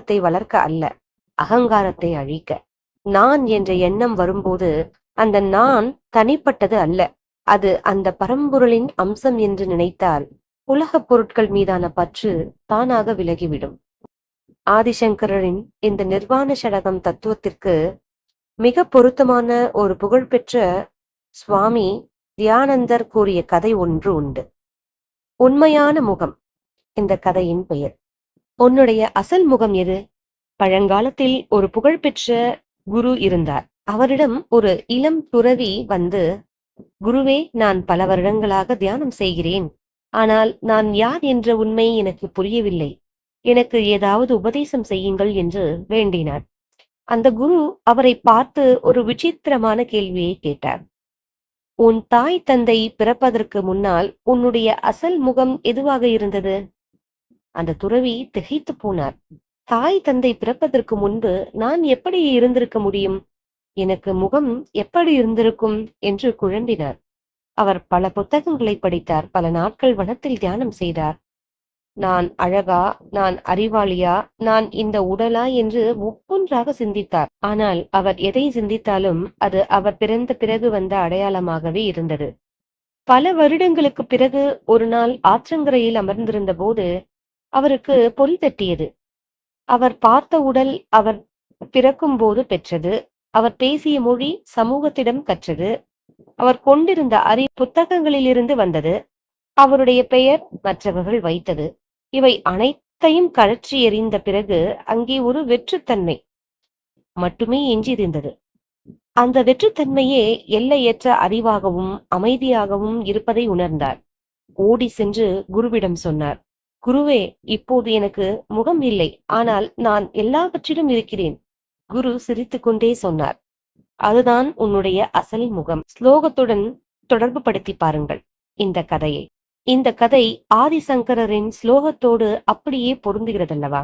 ஞானத்தை வளர்க்க அல்ல, அகங்காரத்தை அழிக்க. நான் என்ற எண்ணம் வரும்போது அந்த நான் தனிப்பட்டது அல்ல, அது அந்த பரம்பொருளின் அம்சம் என்று நினைத்தால் உலகப் பொருட்கள் மீதான பற்று தானாக விலகிவிடும். ஆதிசங்கரின் இந்த நிர்வாண ஷடகம் தத்துவத்திற்கு மிக பொருத்தமான ஒரு புகழ்பெற்ற சுவாமி தியானந்தர் கூறிய கதை ஒன்று உண்டு. உண்மையான முகம் இந்த கதையின் பெயர். உன்னுடைய அசல் முகம் எது? பழங்காலத்தில் ஒரு புகழ்பெற்ற குரு இருந்தார். அவரிடம் ஒரு இளம் துறவி வந்து, குருவே, நான் பல வருடங்களாக தியானம் செய்கிறேன். ஆனால் நான் யார் என்ற உண்மை எனக்கு புரியவில்லை. எனக்கு ஏதாவது உபதேசம் செய்யுங்கள் என்று வேண்டினார். அந்த குரு அவரை பார்த்து ஒரு விசித்திரமான கேள்வியை கேட்டார். உன் தாய் தந்தை பிறப்பதற்கு முன்னால் உன்னுடைய அசல் முகம் எதுவாக இருந்தது? அந்த துறவி திகைத்து போனார். தாய் தந்தை பிறப்பதற்கு முன்பு நான் எப்படி இருந்திருக்க முடியும்? எனக்கு முகம் எப்படி இருந்திருக்கும் என்று குழம்பினார். அவர் பல புத்தகங்களை படித்தார். பல நாட்கள் வனத்தில் தியானம் செய்தார். நான் அழகா, நான் அறிவாளியா, நான் இந்த உடலா என்று ஒவ்வொன்றாக சிந்தித்தார். ஆனால் அவர் எதை சிந்தித்தாலும் அது அவர் பிறந்த பிறகு வந்த அடையாளமாகவே இருந்தது. பல வருடங்களுக்கு பிறகு ஒரு நாள் ஆற்றங்கரையில் அமர்ந்திருந்த போது அவருக்கு பொறி தட்டியது. அவர் பார்த்த உடல் அவர் பிறக்கும் போது பெற்றது. அவர் பேசிய மொழி சமூகத்திடம் கற்றது. அவர் கொண்டிருந்த புத்தகங்களிலிருந்து வந்தது. அவருடைய பெயர் மற்றவர்கள் வைத்தது. இவை அனைத்தையும் கழற்றி எறிந்த பிறகு அங்கே ஒரு வெற்றுத்தன்மை மட்டுமே எஞ்சியிருந்தது. அந்த வெற்றுத்தன்மையே எல்லையற்ற அறிவாகவும் அமைதியாகவும் இருப்பதை உணர்ந்தார். ஓடி சென்று குருவிடம் சொன்னார். குருவே, இப்போது எனக்கு முகம் இல்லை, ஆனால் நான் எல்லாவற்றிலும் இருக்கிறேன். குரு சிரித்துக்கொண்டே சொன்னார், அதுதான் உன்னுடைய அசல் முகம். ஸ்லோகத்துடன் தொடர்பு படுத்தி பாருங்கள் இந்த கதையை. இந்த கதை ஆதிசங்கரின் ஸ்லோகத்தோடு அப்படியே பொருந்துகிறதல்லவா?